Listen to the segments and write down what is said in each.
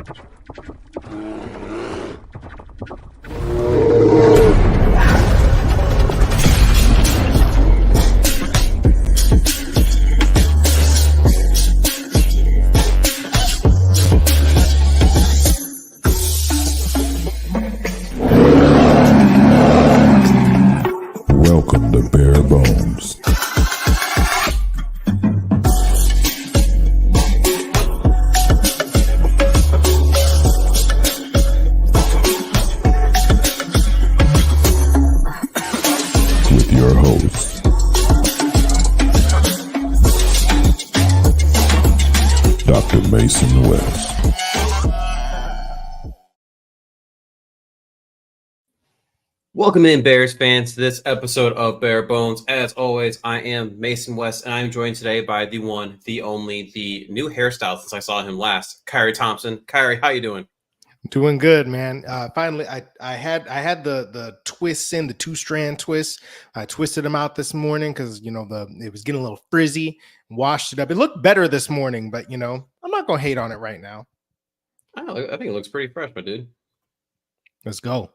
Welcome to Bare Bones. With your hosts, Dr. Mason West. Welcome in, Bears fans, to this episode of Bare Bones. As always, I am Mason West, and I'm joined today by the one, the only, the new hairstyle since I saw him last, Khari Thompson. Khari, how you doing? Doing good, man. Finally, I had the twists in, the 2-strand twists. I twisted them out this morning because it was getting a little frizzy. Washed it up. It looked better this morning, but I'm not gonna hate on it right now. I think it looks pretty fresh, my dude. Let's go.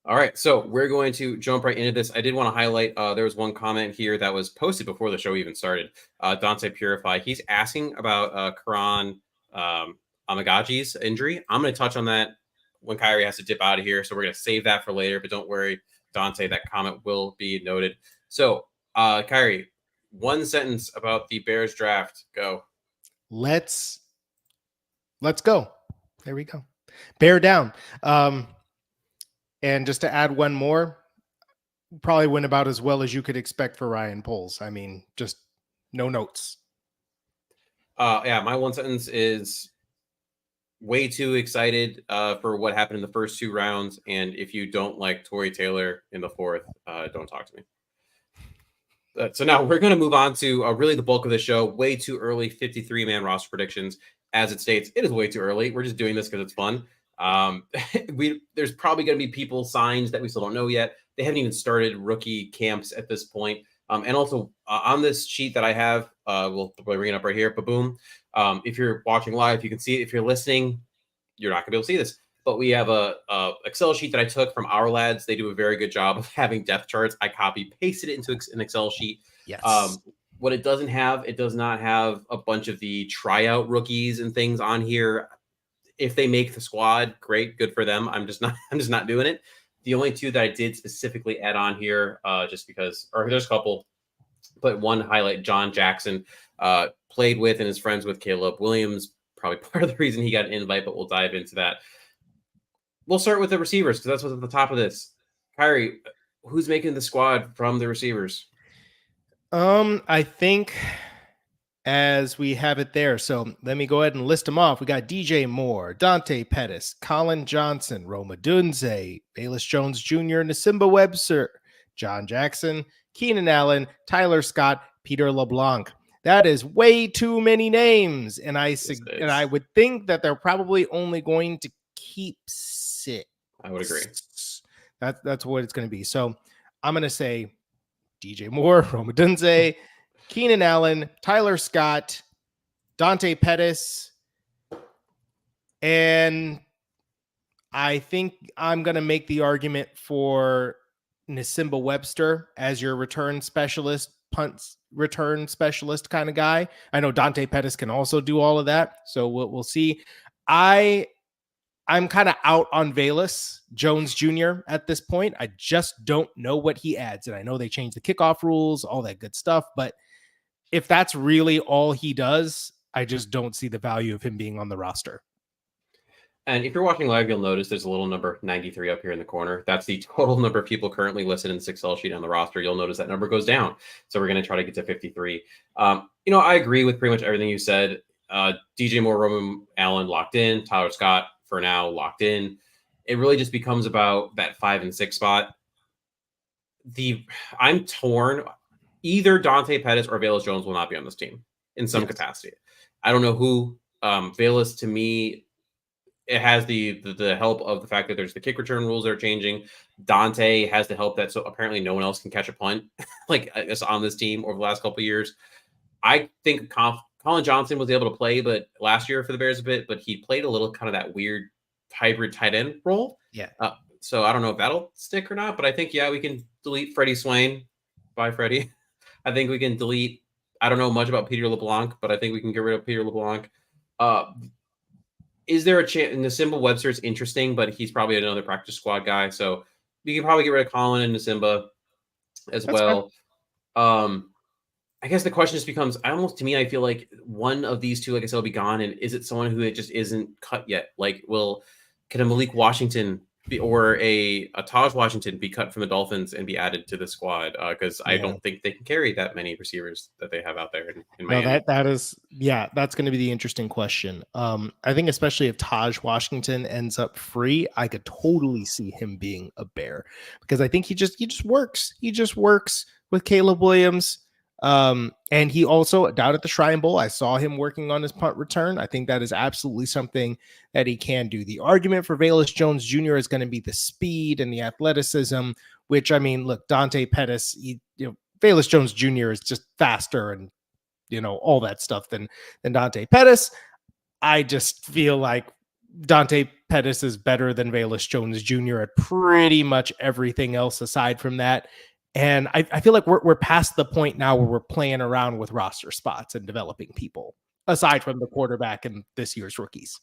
All right, so we're going to jump right into this. I did want to highlight, there was one comment here that was posted before the show even started. Dante Purify, he's asking about Karan Amagaji's injury. I'm going to touch on that when Khari has to dip out of here, so we're going to save that for later, but don't worry, Dante, that comment will be noted. So, Khari, one sentence about the Bears draft. Go. Let's go. There we go. Bear down. And just to add one more, probably went about as well as you could expect for Ryan Poles. I mean, just no notes. Yeah, my one sentence is way too excited for what happened in the first 2 rounds. And if you don't like Torrey Taylor in the 4th, don't talk to me. So now we're going to move on to really the bulk of the show. Way too early 53-man roster predictions. As it states, it is way too early. We're just doing this because it's fun. There's probably going to be people signs that we still don't know yet. They haven't even started rookie camps at this point. And also on this sheet that I have, we'll bring it up right here. Boom. If you're watching live, you can see it. If you're listening, you're not gonna be able to see this, but we have a Excel sheet that I took from our lads. They do a very good job of having depth charts. I copy pasted it into an Excel sheet. Yes. What it doesn't have, it does not have a bunch of the tryout rookies and things on here. If they make the squad, great, good for them. I'm just not doing it. The only 2 that I did specifically add on here, just because, or there's a couple, but one highlight, John Jackson, played with and is friends with Caleb Williams. Probably part of the reason he got an invite, but we'll dive into that. We'll start with the receivers because that's what's at the top of this. Khari, who's making the squad from the receivers? I think as we have it there. So let me go ahead and list them off. We got DJ Moore, Dante Pettis, Colin Johnson, Roma Dunze, Bayless Jones Jr., Nasimba Webster, John Jackson, Keenan Allen, Tyler Scott, Peter LeBlanc. That is way too many names. And I would think that they're probably only going to keep 6. I would agree. That's what it's going to be. So I'm going to say DJ Moore, Roma Dunze, Keenan Allen, Tyler Scott, Dante Pettis, and I think I'm going to make the argument for Nasimba Webster as your return specialist, punt return specialist kind of guy. I know Dante Pettis can also do all of that, so we'll see. I'm kind of out on Bayless Jones Jr. at this point. I just don't know what he adds, and I know they changed the kickoff rules, all that good stuff, but if that's really all he does, I just don't see the value of him being on the roster. And if you're watching live, you'll notice there's a little number 93 up here in the corner. That's the total number of people currently listed in the Excel sheet on the roster. You'll notice that number goes down. So we're going to try to get to 53. I agree with pretty much everything you said. DJ Moore, Roman Allen locked in. Tyler Scott for now locked in. It really just becomes about that 5 and 6 spot. I'm torn. Either Dante Pettis or Bayless Jones will not be on this team in some capacity. I don't know who. Bayless, to me, it has the help of the fact that there's the kick return rules that are changing. Dante has the help that so apparently no one else can catch a punt like on this team over the last couple of years. I think Colin Johnson was able to play, but last year for the Bears a bit, but he played a little kind of that weird hybrid tight end role. Yeah. So I don't know if that'll stick or not, but I think, yeah, we can delete Freddie Swain. Bye, Freddie. I think we can delete. I don't know much about Peter LeBlanc, but I think we can get rid of Peter LeBlanc. Is there a chance? Nasimba Webster is interesting, but he's probably another practice squad guy. So we can probably get rid of Colin and Nasimba as That's well. I guess the question just becomes, to me, I feel like one of these two, like I said, will be gone. And is it someone who it just isn't cut yet? Like, can a Malik Washington or a Taj Washington be cut from the Dolphins and be added to the squad? Because I don't think they can carry that many receivers that they have out there in Miami. That's going to be the interesting question. I think especially if Taj Washington ends up free, I could totally see him being a Bear, because I think he just works. He just works with Caleb Williams. And he also down at the Shrine Bowl, I saw him working on his punt return. I think that is absolutely something that he can do. The argument for Velus Jones Jr. is going to be the speed and the athleticism, which, I mean, look, Dante Pettis, Velus Jones Jr. is just faster and, all that stuff than Dante Pettis. I just feel like Dante Pettis is better than Velus Jones Jr. at pretty much everything else aside from that. And I feel like we're past the point now where we're playing around with roster spots and developing people, aside from the quarterback and this year's rookies.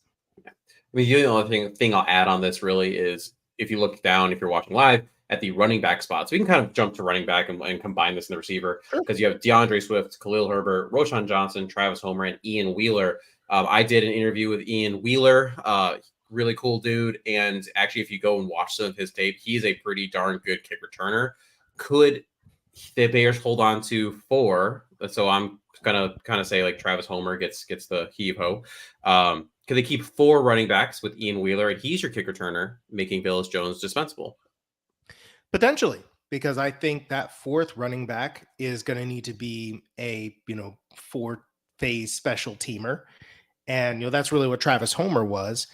I mean, the only thing I'll add on this really is if you look down, if you're watching live, at the running back spots. We can kind of jump to running back and combine this in the receiver, because you have DeAndre Swift, Khalil Herbert, Roshan Johnson, Travis Homer, and Ian Wheeler. I did an interview with Ian Wheeler, really cool dude. And actually, if you go and watch some of his tape, he's a pretty darn good kick returner. Could the Bears hold on to 4? So I'm gonna kind of say like Travis Homer gets the heave-ho. Could they keep 4 running backs with Ian Wheeler and he's your kick returner, making Velus Jones dispensable? Potentially, because I think that 4th running back is going to need to be a 4-phase special teamer, and that's really what Travis Homer was.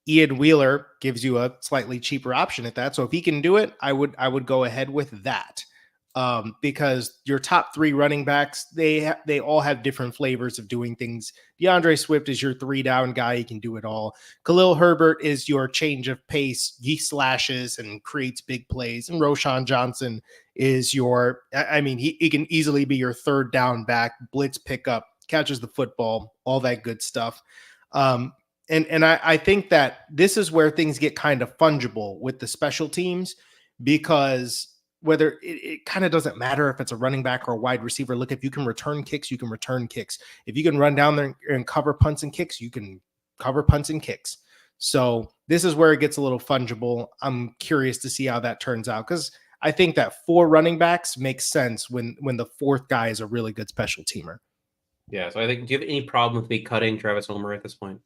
Ian Wheeler gives you a slightly cheaper option at that. So if he can do it, I would go ahead with that. Because your top 3 running backs, they all have different flavors of doing things. DeAndre Swift is your 3-down guy. He can do it all. Khalil Herbert is your change of pace. He slashes and creates big plays. And Roshan Johnson is your, he can easily be your 3rd-down back, blitz pickup, catches the football, all that good stuff. And I think that this is where things get kind of fungible with the special teams, because whether it kind of doesn't matter if it's a running back or a wide receiver. Look, if you can return kicks, you can return kicks. If you can run down there and cover punts and kicks, you can cover punts and kicks. So this is where it gets a little fungible. I'm curious to see how that turns out, because I think that 4 running backs makes sense when the 4th guy is a really good special teamer. Yeah, so I think, do you have any problem with me cutting Travis Homer at this point?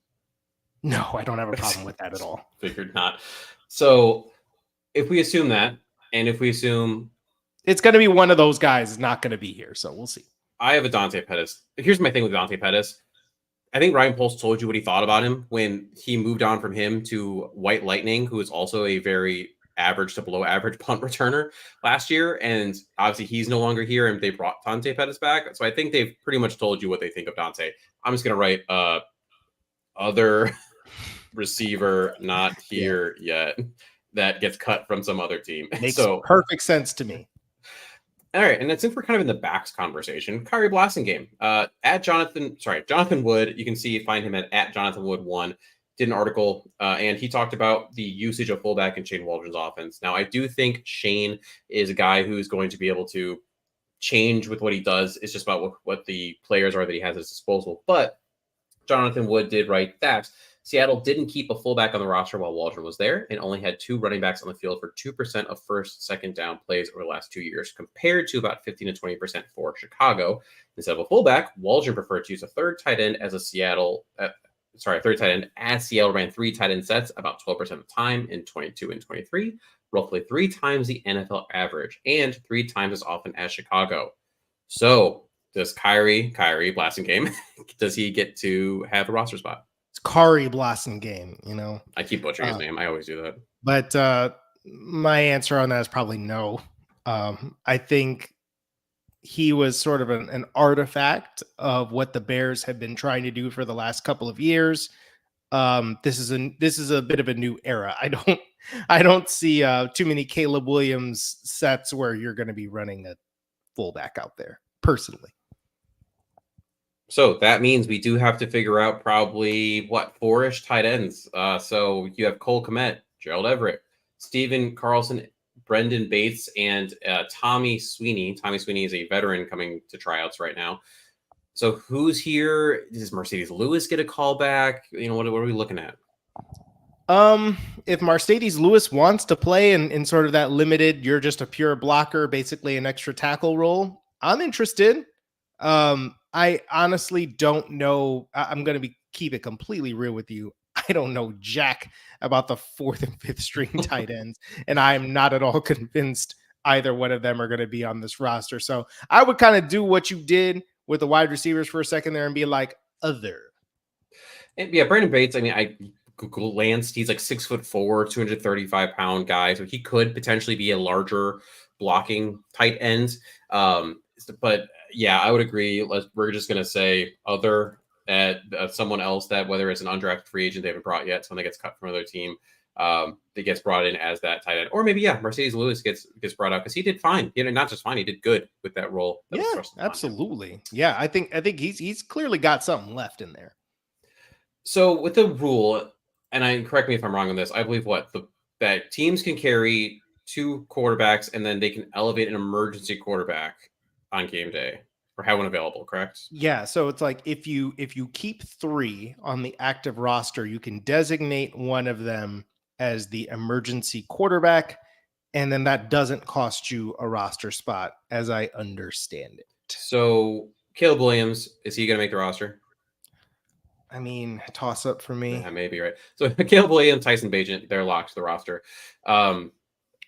No, I don't have a problem with that at all. Figured not. So if we assume that, and if we assume it's going to be one of those guys is not going to be here, so we'll see. I have a Dante Pettis. Here's my thing with Dante Pettis. I think Ryan Poles told you what he thought about him when he moved on from him to White Lightning, who is also a very average to below average punt returner last year. And obviously he's no longer here, and they brought Dante Pettis back. So I think they've pretty much told you what they think of Dante. I'm just going to write other receiver not here yet that gets cut from some other team. Makes perfect sense to me. All right, and then since we're kind of in the backs conversation, Khari Thompson at Jonathan Wood. You can find him at Jonathan Wood 1. Did an article, and he talked about the usage of fullback in Shane Waldron's offense. Now, I do think Shane is a guy who's going to be able to change with what he does. It's just about what the players are that he has at his disposal. But Jonathan Wood did write that Seattle didn't keep a fullback on the roster while Waldron was there and only had 2 running backs on the field for 2% of first, second down plays over the last 2 years, compared to about 15 to 20% for Chicago. Instead of a fullback, Waldron preferred to use a third tight end as Seattle ran 3 tight end sets about 12% of the time in 22 and 23, roughly 3 times the NFL average and 3 times as often as Chicago. So does Khari Blasting Game, does he get to have a roster spot? It's Khari Blasting Game, I keep butchering his name. I always do that. But my answer on that is probably no. I think he was sort of an artifact of what the Bears have been trying to do for the last couple of years. This is a bit of a new era. I don't see too many Caleb Williams sets where you're going to be running a fullback out there personally. So that means we do have to figure out probably what 4-ish tight ends. So you have Cole Kmet, Gerald Everett, Steven Carlson, Brendan Bates, and Tommy Sweeney. Tommy Sweeney is a veteran coming to tryouts right now. So who's here? Does Mercedes Lewis get a call back? What are we looking at? If Mercedes Lewis wants to play in sort of that limited, you're just a pure blocker, basically an extra tackle role, I'm interested. I honestly don't know. I'm going to keep it completely real with you. I don't know jack about the 4th and 5th string tight ends, and I'm not at all convinced either one of them are going to be on this roster. So I would kind of do what you did with the wide receivers for a second there and be like, other. And yeah, Brandon Bates, I mean, I glanced, he's like 6'4", 235-pound guy. So he could potentially be a larger blocking tight end. But yeah, I would agree. We're just going to say other at someone else that, whether it's an undrafted free agent they haven't brought yet, someone that gets cut from another team, that gets brought in as that tight end, or maybe Mercedes Lewis gets brought up because he did fine. Not just fine, he did good with that role. Absolutely. Yeah, I think he's clearly got something left in there. So with the rule, and correct me if I'm wrong on this, I believe that teams can carry 2 quarterbacks and then they can elevate an emergency quarterback on game day or have one available, correct? Yeah. So it's like if you keep 3 on the active roster, you can designate one of them as the emergency quarterback, and then that doesn't cost you a roster spot, as I understand it. So Caleb Williams, is he going to make the roster? I mean, toss up for me. Yeah, maybe, right? So Caleb Williams, Tyson Bagent, they're locked to the roster.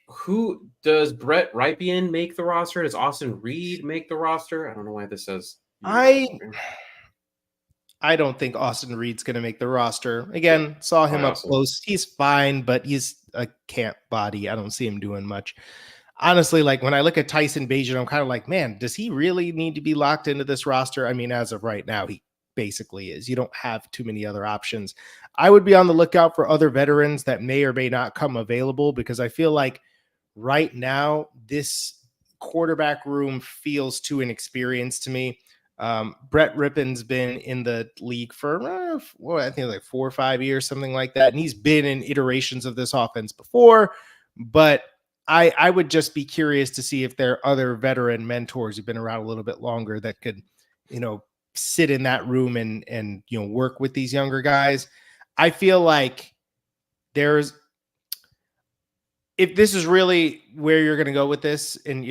Who does Brett Ripien make the roster? Does Austin Reed make the roster? I don't know why this says. I don't think Austin Reed's going to make the roster. Again, saw him up close. He's fine, but he's a camp body. I don't see him doing much. Honestly, like when I look at Tyson Bagent, I'm kind of like, man, does he really need to be locked into this roster? I mean, as of right now, he basically is. You don't have too many other options. I would be on the lookout for other veterans that may or may not come available, because I feel like right now this quarterback room feels too inexperienced to me. Brett Rippon's been in the league for I think like 4 or 5 years, something like that, and he's been in iterations of this offense before. But I would just be curious to see if there are other veteran mentors who've been around a little bit longer that could, sit in that room and work with these younger guys. I feel like if this is really where you're going to go with this and,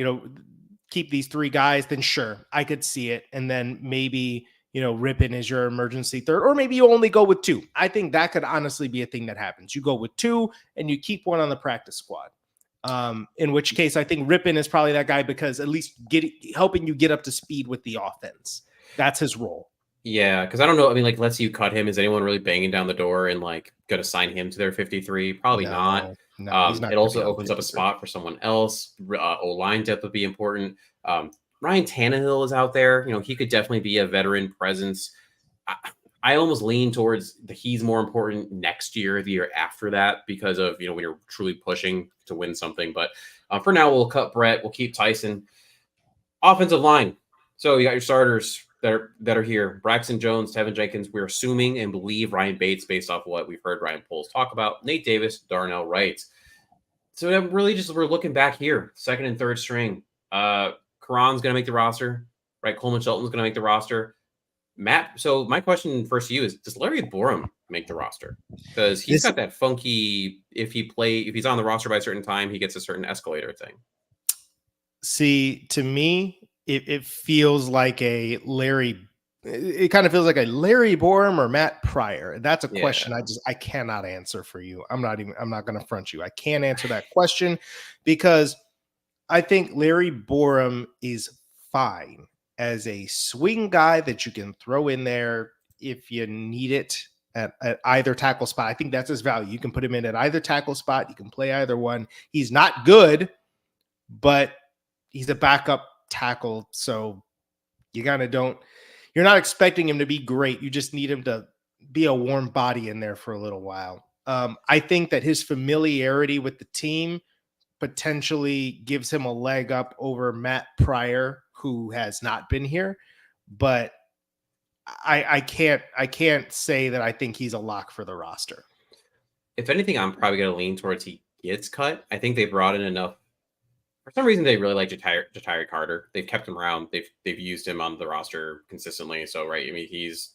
keep these 3 guys, then sure, I could see it. And then maybe, Rippon is your emergency third, or maybe you only go with 2. I think that could honestly be a thing that happens. You go with 2 and you keep one on the practice squad. In which case I think Rippon is probably that guy, because at least helping you get up to speed with the offense. That's his role. Yeah, because I don't know. I mean, like, let's say you cut him. Is anyone really banging down the door and going to sign him to their 53? Probably not. No, he's not. It also opens up a spot for someone else. O-line depth would be important. Ryan Tannehill is out there. He could definitely be a veteran presence. I almost lean towards he's more important next year, the year after that, because of, when you're truly pushing to win something. But for now, we'll cut Brett. We'll keep Tyson. Offensive line. So you got your starters that are here. Braxton Jones, Tevin Jenkins. We're assuming and believe Ryan Bates, based off what we've heard Ryan Poles talk about. Nate Davis, Darnell Wright. So we're looking back here, 2nd and 3rd string. Karan's going to make the roster, right? Coleman Shelton's going to make the roster. Matt, so my question first to you is, does Larry Borum make the roster? Because he's got that funky, if he's on the roster by a certain time, he gets a certain escalator thing. See, to me, it feels like it kind of feels like a Larry Borum or Matt Pryor. That's a question I cannot answer for you. I'm not going to front you. I can't answer that question, because I think Larry Borum is fine as a swing guy that you can throw in there if you need it at either tackle spot. I think that's his value. You can put him in at either tackle spot. You can play either one. He's not good, but he's a backup tackle, so you kind of don't. You're not expecting him to be great. You just need him to be a warm body in there for a little while. I think that his familiarity with the team potentially gives him a leg up over Matt Pryor, who has not been here. But I can't say that I think he's a lock for the roster. If anything, I'm probably going to lean towards he gets cut. I think they brought in enough. For some reason, they really like Jatari Carter. They've kept him around. They've used him on the roster consistently. So, right, I mean, he's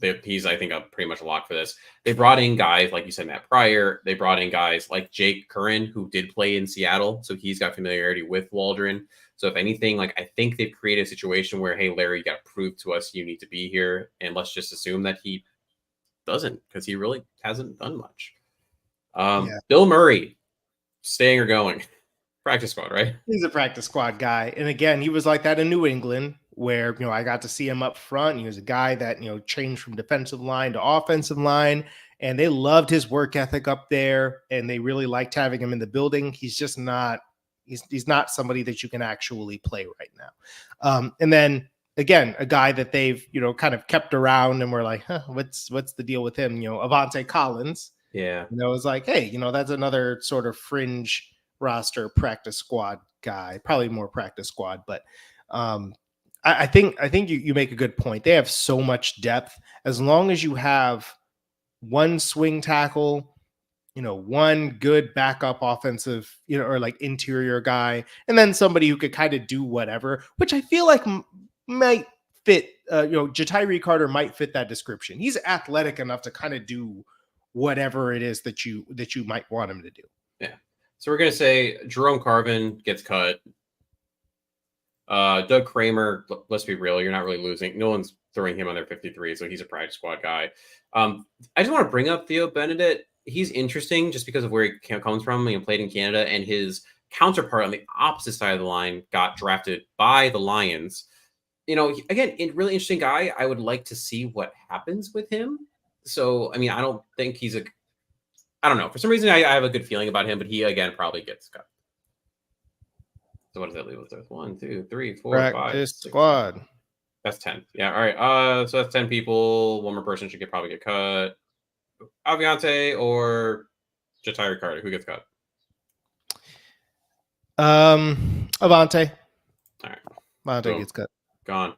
I think pretty much a lock for this. They brought in guys like you said, Matt Pryor. They brought in guys like Jake Curran, who did play in Seattle, so he's got familiarity with Waldron. So, if anything, like I think they've created a situation where, hey, Larry, you got to prove to us you need to be here, and let's just assume that he doesn't because he really hasn't done much. Bill Murray, staying or going? Practice squad, right? He's a practice squad guy. And again, he was like that in New England where, I got to see him up front. He was a guy that, changed from defensive line to offensive line, and they loved his work ethic up there, and they really liked having him in the building. He's just not, he's not somebody that you can actually play right now. And then again, a guy that they've, kind of kept around and we're like, what's the deal with him? Avante Collins. Yeah. It's like, hey, that's another sort of fringe roster practice squad guy, probably more practice squad, but I think you make a good point. They have so much depth. As long as you have one swing tackle, one good backup offensive, or like interior guy, and then somebody who could kind of do whatever, which I feel like might fit. Jatari Carter might fit that description. He's athletic enough to kind of do whatever it is that you might want him to do. Yeah. So we're going to say Jerome Carvin gets cut. Doug Kramer, let's be real, you're not really losing. No one's throwing him on their 53, so he's a practice squad guy. I just want to bring up Theo Benedict. He's interesting just because of where he comes from. He played in Canada, and his counterpart on the opposite side of the line got drafted by the Lions. Again, a really interesting guy. I would like to see what happens with him. So, I mean, I don't think I don't know. For some reason, I have a good feeling about him, but he, again, probably gets cut. So what does that leave us with? 1, 2, 3, 4, Practice 5, 6, squad. That's 10. Yeah, all right. So that's 10 people. One more person should probably get cut. Aviante or Jatari Carter? Who gets cut? Avante. All right. Avante gets cut. Gone.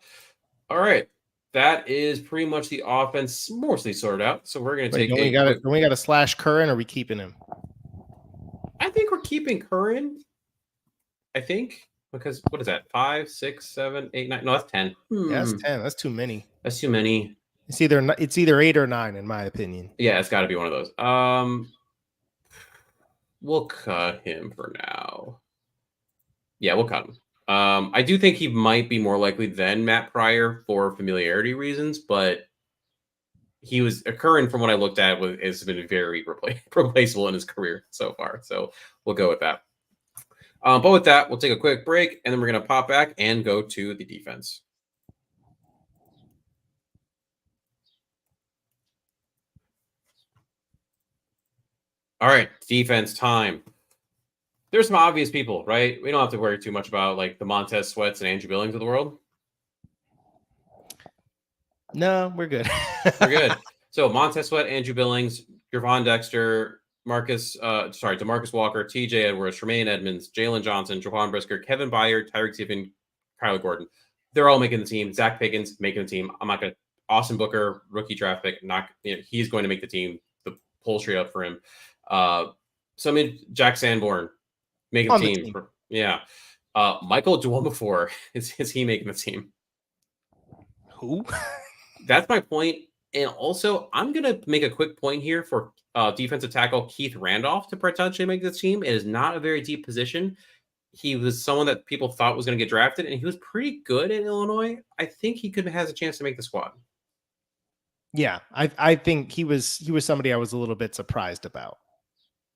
All right. That is pretty much the offense mostly sorted out. So we're going to take. We got to slash Curran, or are we keeping him? I think we're keeping Curran. I think because what is that? 5, 6, 7, 8, 9. No, that's 10. Yeah, that's 10. That's too many. That's too many. It's either 8 or 9 in my opinion. Yeah, it's got to be one of those. We'll cut him for now. Yeah, we'll cut him. I do think he might be more likely than Matt Pryor for familiarity reasons, but he was occurring from what I looked at has been very replaceable in his career so far. So we'll go with that. But with that, we'll take a quick break, and then we're going to pop back and go to the defense. All right, defense time. There's some obvious people, right? We don't have to worry too much about like the Montez Sweats and Andrew Billings of the world. No, we're good. We're good. So Montez Sweat, Andrew Billings, Gervon Dexter, DeMarcus Walker, TJ Edwards, Tremaine Edmonds, Jalen Johnson, Jaquan Brisker, Kevin Byard, Tyreek Stephen, Kyler Gordon. They're all making the team. Zach Pickens making the team. I'm not going to. Austin Booker, rookie draft pick. He's going to make the team. The pull straight up for him. Jack Sanborn making the team. Yeah. Michael Dwumafore is he making the team? Who? That's my point. And also, I'm going to make a quick point here for defensive tackle Keith Randolph to potentially make this team. It is not a very deep position. He was someone that people thought was going to get drafted, and he was pretty good in Illinois. I think he has a chance to make the squad. Yeah, I think he was somebody I was a little bit surprised about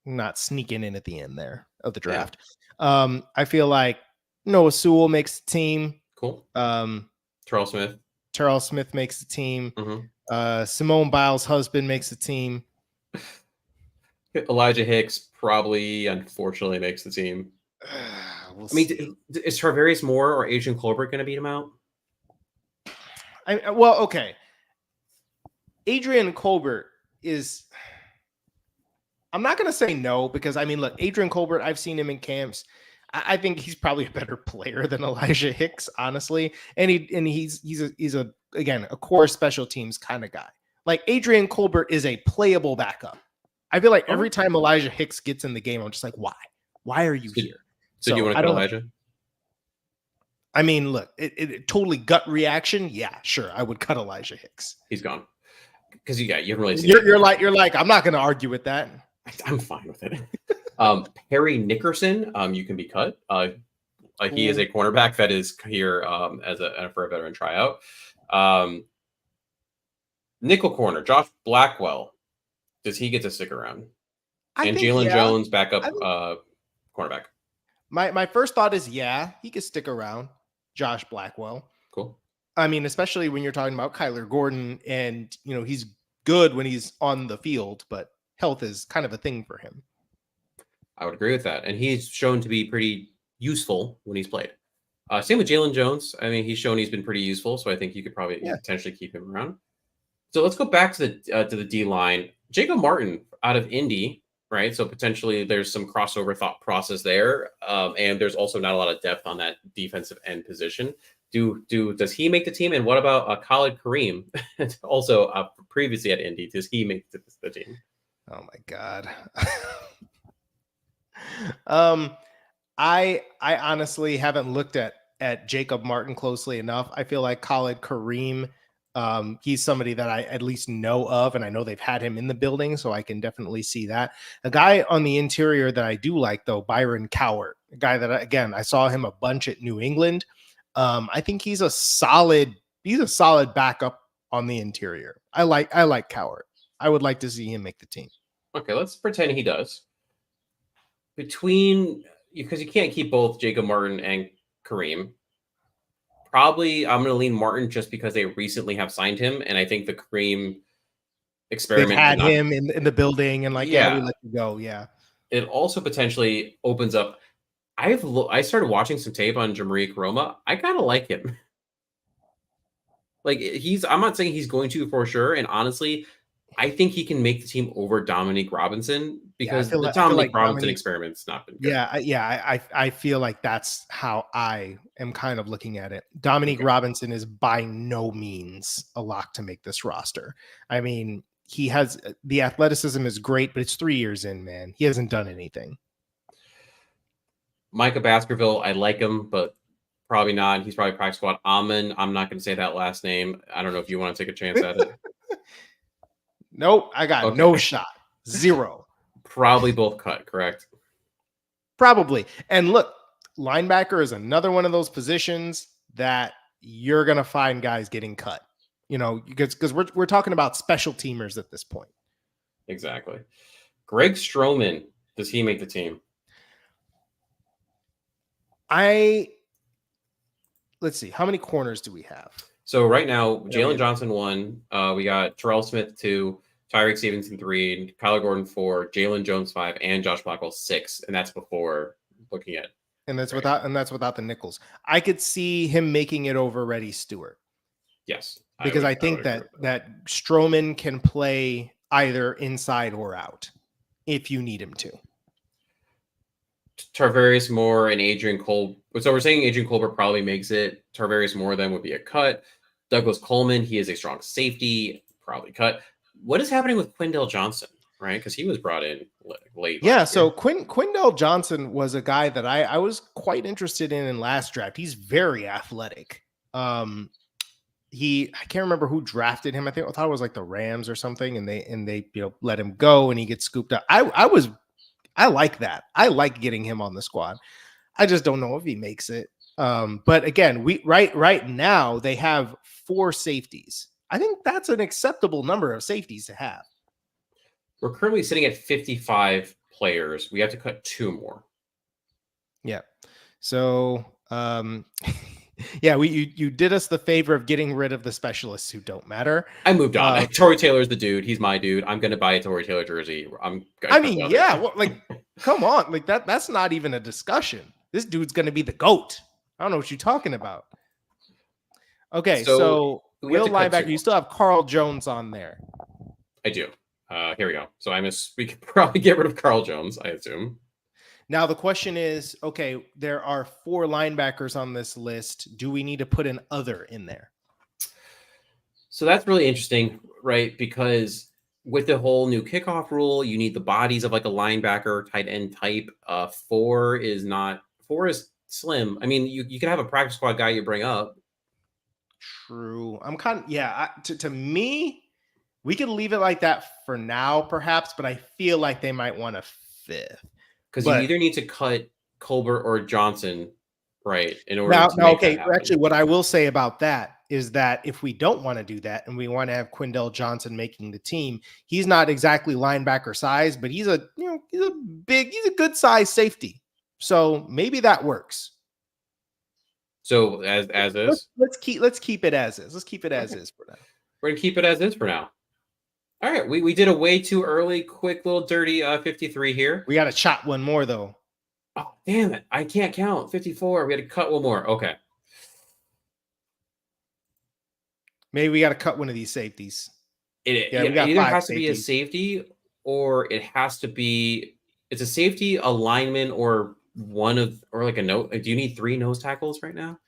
not sneaking in at the end there of the draft. Yeah. I feel like Noah Sewell makes the team. Cool. Terrell Smith makes the team. Mm-hmm. Simone Biles' husband makes the team. Elijah Hicks probably, unfortunately, makes the team. We'll I mean, see. is Tarvarius Moore or Adrian Colbert going to beat him out? Well, okay. Adrian Colbert is. I'm not going to say no because I mean, look, Adrian Colbert. I've seen him in camps. I think he's probably a better player than Elijah Hicks, honestly. And he's a again a core special teams kind of guy. Like Adrian Colbert is a playable backup. I feel like every time Elijah Hicks gets in the game, I'm just like, why? Why are you here? So do you want to cut Elijah? I mean, look, it totally gut reaction. Yeah, sure, I would cut Elijah Hicks. He's gone because you haven't really seen. You're like, I'm not going to argue with that. I'm fine with it. Perry Nickerson, you can be cut. He is a cornerback that is here for a veteran tryout. Nickel corner, Josh Blackwell. Does he get to stick around? And Jalen Jones, backup cornerback. My first thought is, yeah, he could stick around. Josh Blackwell. Cool. I mean, especially when you're talking about Kyler Gordon and, he's good when he's on the field, but health is kind of a thing for him. I would agree with that. And he's shown to be pretty useful when he's played. Same with Jalen Jones. I mean, he's shown he's been pretty useful, so I think you could probably potentially keep him around. So let's go back to the D line. Jacob Martin out of Indy, right? So potentially there's some crossover thought process there, and there's also not a lot of depth on that defensive end position. Does he make the team? And what about Khalid Kareem, also previously at Indy? Does he make the team? Oh my God. I honestly haven't looked at Jacob Martin closely enough. I feel like Khalid Kareem, he's somebody that I at least know of, and I know they've had him in the building, so I can definitely see that. A guy on the interior that I do like, though, Byron Cowart, a guy that I saw him a bunch at New England. I think he's a solid backup on the interior. I like Cowart. I would like to see him make the team. Okay, let's pretend he does. Because you can't keep both Jacob Martin and Kareem. Probably I'm going to lean Martin just because they recently have signed him, and I think the Kareem experiment they've had him in the building, and we let you go. Yeah, it also potentially opens up. I started watching some tape on Jamari Karoma. I kind of like him. I'm not saying he's going to for sure, and honestly, I think he can make the team over Dominique Robinson because the Dominique Robinson experiment's not been good. I feel like that's how I am kind of looking at it. Dominique Robinson is by no means a lock to make this roster. I mean, he has the athleticism is great, but it's 3 years in, man. He hasn't done anything. Micah Baskerville, I like him, but probably not. He's probably practice squad. Amon, I'm not going to say that last name. I don't know if you want to take a chance at it. Nope, I got no shot. Zero. Probably both cut, correct? Probably. And look, linebacker is another one of those positions that you're going to find guys getting cut. Because we're talking about special teamers at this point. Exactly. Greg Stroman, does he make the team? Let's see. How many corners do we have? So right now, Jalen Johnson 1. We got Terrell Smith 2, Tyreek Stevenson 3, Kyler Gordon 4, Jalen Jones 5, and Josh Blackwell 6. And that's before looking at. And that's without the nickels. I could see him making it over Reddy Stewart. Yes, because I think that Stroman can play either inside or out if you need him to. Tarvarius Moore and Adrian Colbert. So we're saying Adrian Colbert probably makes it. Tarvarius Moore then would be a cut. Douglas Coleman, he is a strong safety, probably cut. What is happening with Quindell Johnson, right? Because he was brought in late. Yeah, so Quindell Johnson was a guy that I was quite interested in last draft. He's very athletic. I can't remember who drafted him. I thought it was like the Rams or something, and they let him go and he gets scooped up. I like that. I like getting him on the squad. I just don't know if he makes it. But again, right now they have 4 safeties. I think that's an acceptable number of safeties to have. We're currently sitting at 55 players. We have to cut 2 more. Yeah. So, you did us the favor of getting rid of the specialists who don't matter. I moved on. Tory Taylor's the dude. He's my dude. I'm going to buy a Tory Taylor jersey. Come on. Like that's not even a discussion. This dude's going to be the GOAT. I don't know what you're talking about. Okay, So so we have will to cut linebacker, two you still have Carl Jones on there. I do. Here we go. So we could probably get rid of Carl Jones, I assume. Now the question is, okay, there are 4 linebackers on this list. Do we need to put an other in there? So that's really interesting, right? Because with the whole new kickoff rule, you need the bodies of like a linebacker, tight end type. 4 is slim. I mean, you can have a practice squad guy you bring up. True. I'm kind of, to me, we could leave it like that for now, perhaps, but I feel like they might want a 5th. Because you either need to cut Colbert or Johnson, right, in order to make okay, that happen. actually, what I will say about that is that if we don't want to do that and we want to have Quindell Johnson making the team, he's not exactly linebacker size, but he's a good size safety. So maybe that works. So as is, let's keep it as is. Let's keep it as is for now. We're gonna keep it as is for now. All right, we did a way too early, quick little dirty 53 here. We got to chop one more though. Oh damn it! I can't count 54. We had to cut one more. Okay. Maybe we got to cut one of these safeties. It either has to be a safety or it has to be it's a safety, a lineman, or like a note. Do you need 3 nose tackles right now?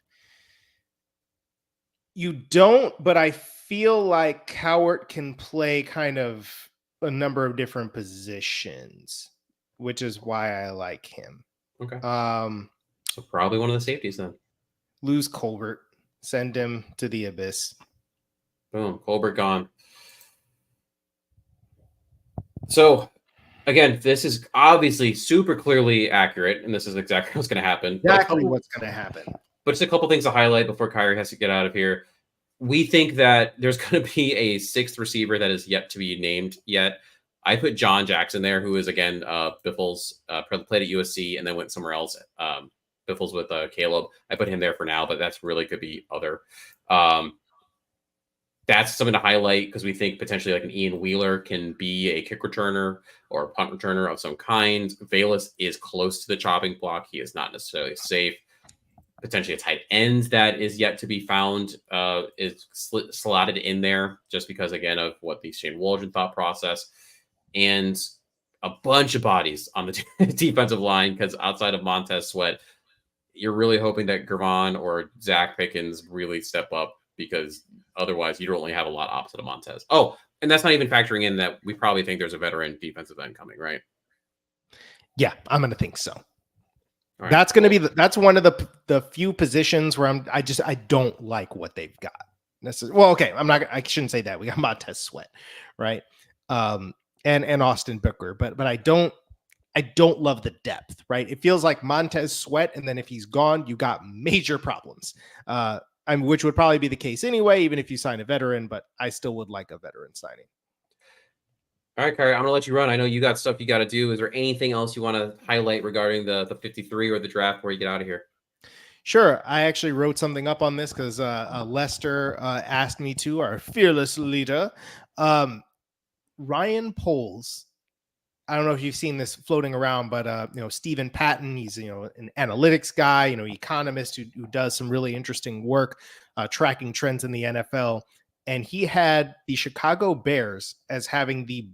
You don't, but I feel like Cowart can play kind of a number of different positions, which is why I like him. Okay. So probably one of the safeties then. Lose Colbert. Send him to the abyss. Boom. Colbert gone. So again, this is obviously super clearly accurate, and this is exactly what's going to happen. Exactly what's going to happen. But just a couple things to highlight before Khari has to get out of here. We think that there's going to be a 6th receiver that is yet to be named yet. I put John Jackson there, who is, again, Biffles, played at USC and then went somewhere else. Biffles with Caleb. I put him there for now, but that's really could be other. That's something to highlight because we think potentially like an Ian Wheeler can be a kick returner or a punt returner of some kind. Valus is close to the chopping block. He is not necessarily safe. Potentially a tight end that is yet to be found is slotted in there just because, again, of what the Shane Waldron thought process. And a bunch of bodies on the defensive line because outside of Montez Sweat, you're really hoping that Gervon or Zach Pickens really step up because otherwise you don't really have a lot opposite of Montez. Oh, and that's not even factoring in that we probably think there's a veteran defensive end coming, right? Yeah, I'm going to think so. Right, that's going to be that's one of the few positions where I don't like what they've got. Well, okay, I shouldn't say that. We got Montez Sweat, right? And Austin Booker, but I don't love the depth, right? It feels like Montez Sweat, and then if he's gone, you got major problems. Which would probably be the case anyway, even if you sign a veteran, but I still would like a veteran signing. All right, Khari, I'm going to let you run. I know you got stuff you got to do. Is there anything else you want to highlight regarding the 53 or the draft before you get out of here? Sure. I actually wrote something up on this because Lester asked me to, our fearless leader. Ryan Poles. I don't know if you've seen this floating around, but Stephen Patton, he's an analytics guy, economist who does some really interesting work tracking trends in the NFL. And he had the Chicago Bears as having the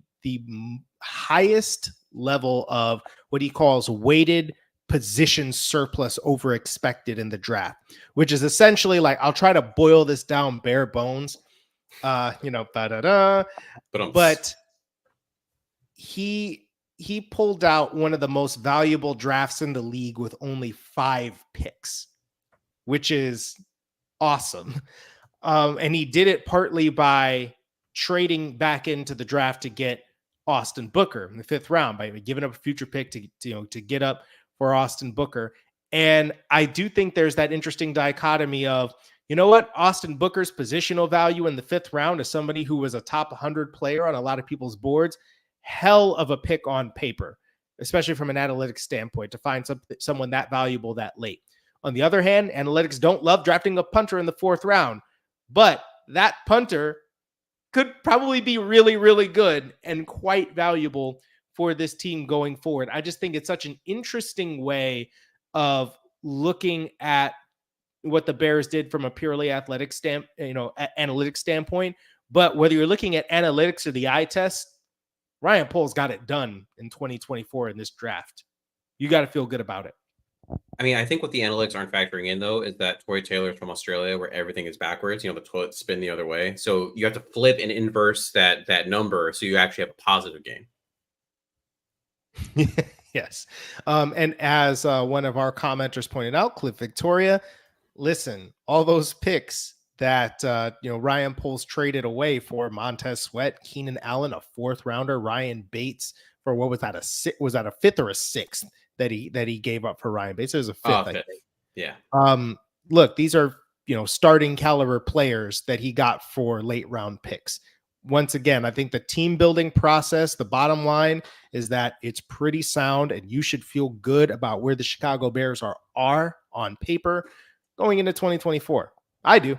highest level of what he calls weighted position surplus over expected in the draft, which is essentially like, I'll try to boil this down bare bones, but he pulled out one of the most valuable drafts in the league with only 5 picks, which is awesome. And he did it partly by trading back into the draft to get Austin Booker in the 5th round by giving up a future pick to get up for Austin Booker. And I do think there's that interesting dichotomy of, Austin Booker's positional value in the 5th round is somebody who was a top 100 player on a lot of people's boards. Hell of a pick on paper, especially from an analytics standpoint, to find someone that valuable that late. On the other hand, analytics don't love drafting a punter in the 4th round, but that punter could probably be really, really good and quite valuable for this team going forward. I just think it's such an interesting way of looking at what the Bears did from a purely athletic analytics standpoint. But whether you're looking at analytics or the eye test, Ryan Poles got it done in 2024 in this draft. You got to feel good about it. I mean, I think what the analytics aren't factoring in, though, is that Tory Taylor's from Australia, where everything is backwards. The toilet spin the other way. So you have to flip and inverse that number, so you actually have a positive gain. Yes. And as one of our commenters pointed out, Cliff Victoria, listen, all those picks that Ryan Poles traded away for Montez Sweat, Keenan Allen, a 4th rounder, Ryan Bates for what was that, a 5th or a 6th that he gave up for Ryan Bates? It was a 5th, I think. Yeah. Look, these are starting caliber players that he got for late round picks. Once again, I think the team building process, the bottom line is that it's pretty sound, and you should feel good about where the Chicago Bears are on paper going into 2024. I do.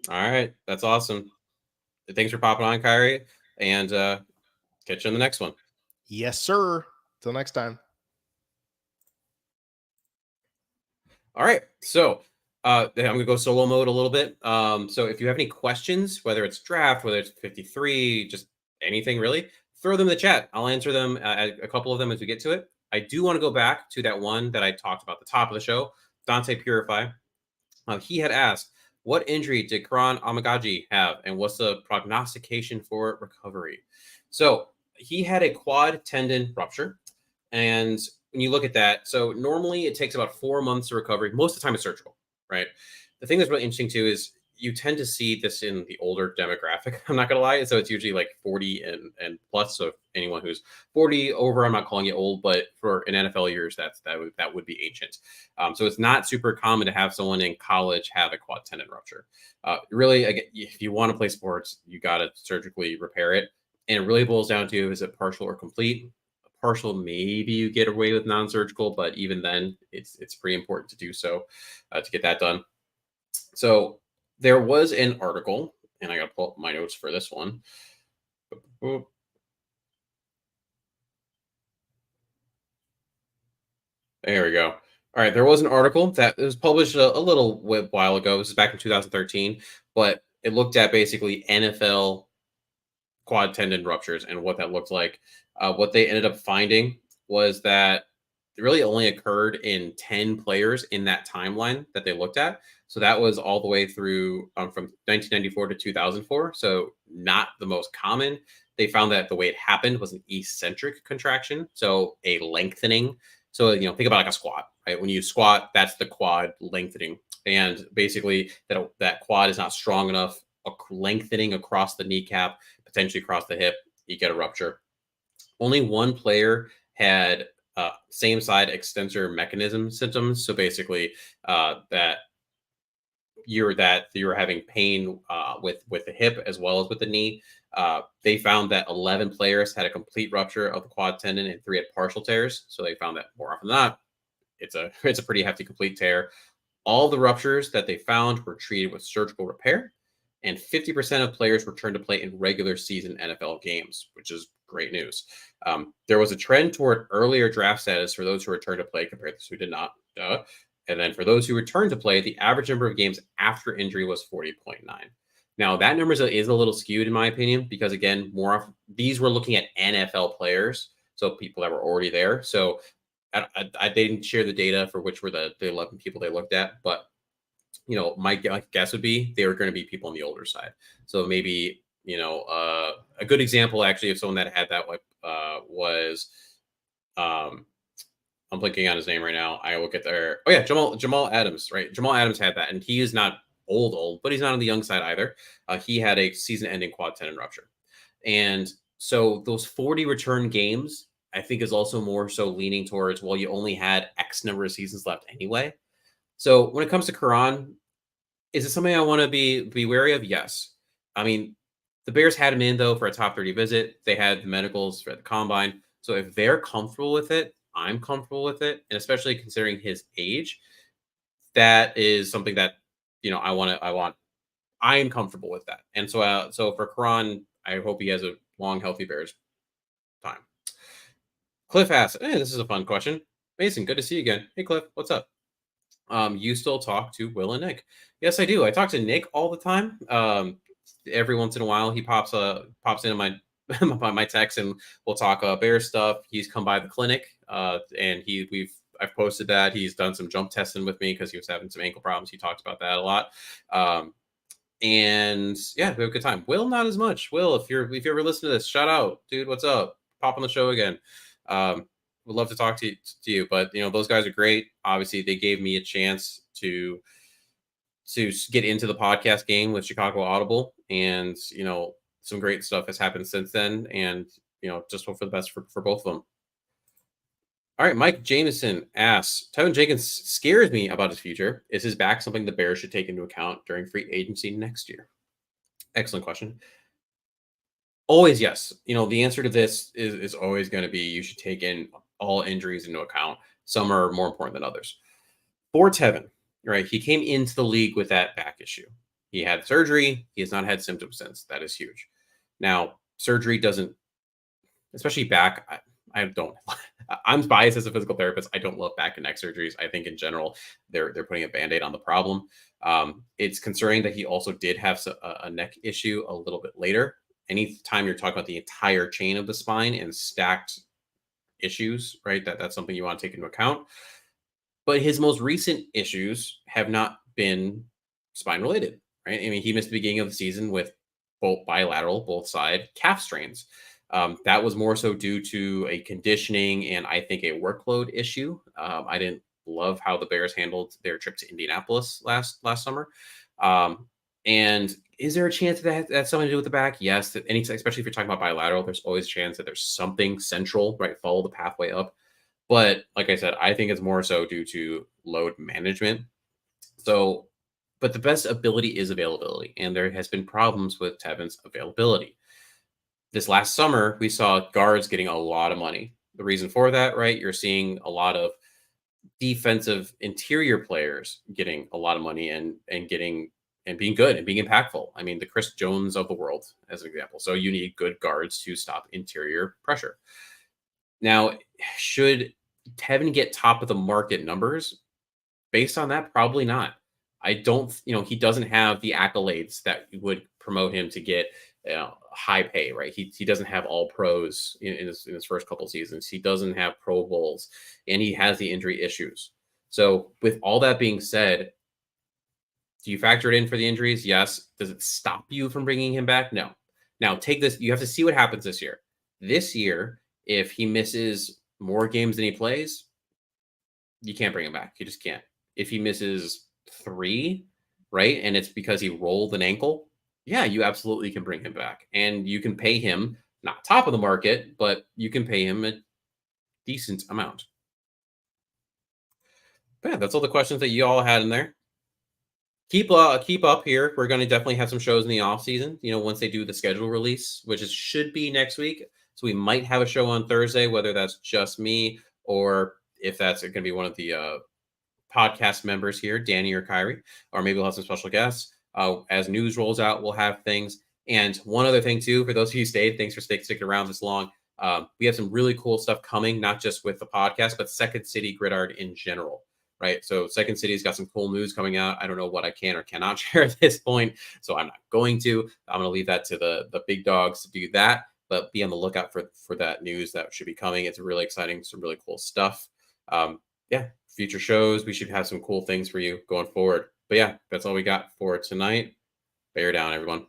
All right. That's awesome. Thanks for popping on, Khari, and catch you on the next one. Yes, sir. Till next time. All right. So I'm going to go solo mode a little bit. So if you have any questions, whether it's draft, whether it's 53, just anything really, throw them in the chat. I'll answer them, a couple of them as we get to it. I do want to go back to that one that I talked about at the top of the show, Dante Purify. He had asked, what injury did Karan Amagaji have, and what's the prognostication for recovery? So he had a quad tendon rupture. And when you look at that, so normally it takes about 4 months to recovery. Most of the time it's surgical, right? The thing that's really interesting too is you tend to see this in the older demographic. I'm not gonna lie. So it's usually like 40 and plus. So anyone who's 40 over, I'm not calling you old, but for in NFL years, that would be ancient. So it's not super common to have someone in college have a quad tendon rupture. Really, again, if you want to play sports, you got to surgically repair it. And it really boils down to, is it partial or complete? Partial, maybe you get away with non-surgical, but even then, it's pretty important to do so to get that done. So there was an article, and I got to pull up my notes for this one. There we go. All right, there was an article that was published a little while ago. This is back in 2013, but it looked at basically NFL quad tendon ruptures and what that looked like. What they ended up finding was that it really only occurred in 10 players in that timeline that they looked at. So that was all the way through from 1994 to 2004. So not the most common. They found that the way it happened was an eccentric contraction, so a lengthening. So, think about like a squat, right? When you squat, that's the quad lengthening. And basically that quad is not strong enough, lengthening across the kneecap, potentially across the hip, you get a rupture. Only one player had same side extensor mechanism symptoms. So basically that you were having pain with the hip as well as with the knee. They found that 11 players had a complete rupture of the quad tendon and 3 had partial tears. So they found that more often than not, it's a pretty hefty complete tear. All the ruptures that they found were treated with surgical repair, and 50% of players returned to play in regular season NFL games, which is great news. There was a trend toward earlier draft status for those who returned to play compared to those who did not. And then for those who returned to play, the average number of games after injury was 40.9. Now, that number is a little skewed, in my opinion, because, again, more often, these were looking at NFL players, so people that were already there. So I didn't share the data for which were the 11 people they looked at, but my guess would be they were going to be people on the older side. So maybe, a good example actually of someone that had that was, I'm blinking on his name right now. I will get there. Oh yeah, Jamal Adams, right? Jamal Adams had that, and he is not old, but he's not on the young side either. He had a season-ending quad tendon rupture, and so those 40 return games, I think, is also more so leaning towards, well, you only had X number of seasons left anyway. So when it comes to Karan, is it something I want to be wary of? Yes. I mean, the Bears had him in, though, for a top 30 visit. They had the medicals for the combine. So if they're comfortable with it, I'm comfortable with it. And especially considering his age, that is something that, I am comfortable with that. And so for Karan, I hope he has a long, healthy Bears time. Cliff asks, this is a fun question. Mason, good to see you again. Hey, Cliff, what's up? You still talk to Will and Nick? Yes, I do. I talk to Nick all the time. Every once in a while, he pops into my my text, and we'll talk bear stuff. He's come by the clinic, and I've posted that he's done some jump testing with me because he was having some ankle problems. He talks about that a lot. And yeah, we have a good time. Will, not as much. Will, if you ever listen to this, shout out, dude. What's up? Pop on the show again. Would love to talk to you, but those guys are great. Obviously, they gave me a chance to get into the podcast game with Chicago Audible, and some great stuff has happened since then, and just hope for the best for both of them. All right, Mike Jameson asks, Tevin Jenkins scares me about his future. Is his back something the Bears should take into account during free agency next year? Excellent question. Always yes. The answer to this is always going to be you should take in all injuries into account. Some are more important than others. For Tevin, right, he came into the league with that back issue. He had surgery. He has not had symptoms since. That is huge. Now, surgery doesn't, especially back, I don't. I'm biased as a physical therapist. I don't love back and neck surgeries. I think in general, they're putting a Band-Aid on the problem. It's concerning that he also did have a neck issue a little bit later. Anytime you're talking about the entire chain of the spine and stacked issues, right? That's something you want to take into account. But his most recent issues have not been spine related, right? I mean, he missed the beginning of the season with both side calf strains. That was more so due to a conditioning and I think a workload issue. I didn't love how the Bears handled their trip to Indianapolis last summer. And is there a chance that that's something to do with the back? Yes. Especially if you're talking about bilateral, there's always a chance that there's something central, right? Follow the pathway up. But like I said, I think it's more so due to load management. So, but the best ability is availability. And there has been problems with Tevin's availability. This last summer, we saw guards getting a lot of money. The reason for that, right? You're seeing a lot of defensive interior players getting a lot of money and being good and being impactful. I mean, the Chris Jones of the world, as an example. So you need good guards to stop interior pressure. Now, should Tevin get top of the market numbers? Based on that, probably not. I don't, he doesn't have the accolades that would promote him to get high pay, right? He doesn't have all pros in his first couple seasons. He doesn't have Pro Bowls, and he has the injury issues. So with all that being said, do you factor it in for the injuries? Yes. Does it stop you from bringing him back? No. Now take this. You have to see what happens this year. This year, if he misses more games than he plays, you can't bring him back. You just can't. If he misses 3, right, and it's because he rolled an ankle, yeah, you absolutely can bring him back. And you can pay him, not top of the market, but you can pay him a decent amount. But yeah, that's all the questions that you all had in there. Keep up here. We're going to definitely have some shows in the off season. Once they do the schedule release, which should be next week. So we might have a show on Thursday, whether that's just me or if that's going to be one of the podcast members here, Danny or Khari, or maybe we'll have some special guests. As news rolls out, we'll have things. And one other thing too, for those of you who stayed, thanks for sticking around this long. We have some really cool stuff coming, not just with the podcast, but Second City Gridiron in general. Right. So Second City's got some cool news coming out. I don't know what I can or cannot share at this point, so I'm not going to. I'm going to leave that to the big dogs to do that, but be on the lookout for that news that should be coming. It's really exciting. Some really cool stuff. Yeah, future shows. We should have some cool things for you going forward. But yeah, that's all we got for tonight. Bear down, everyone.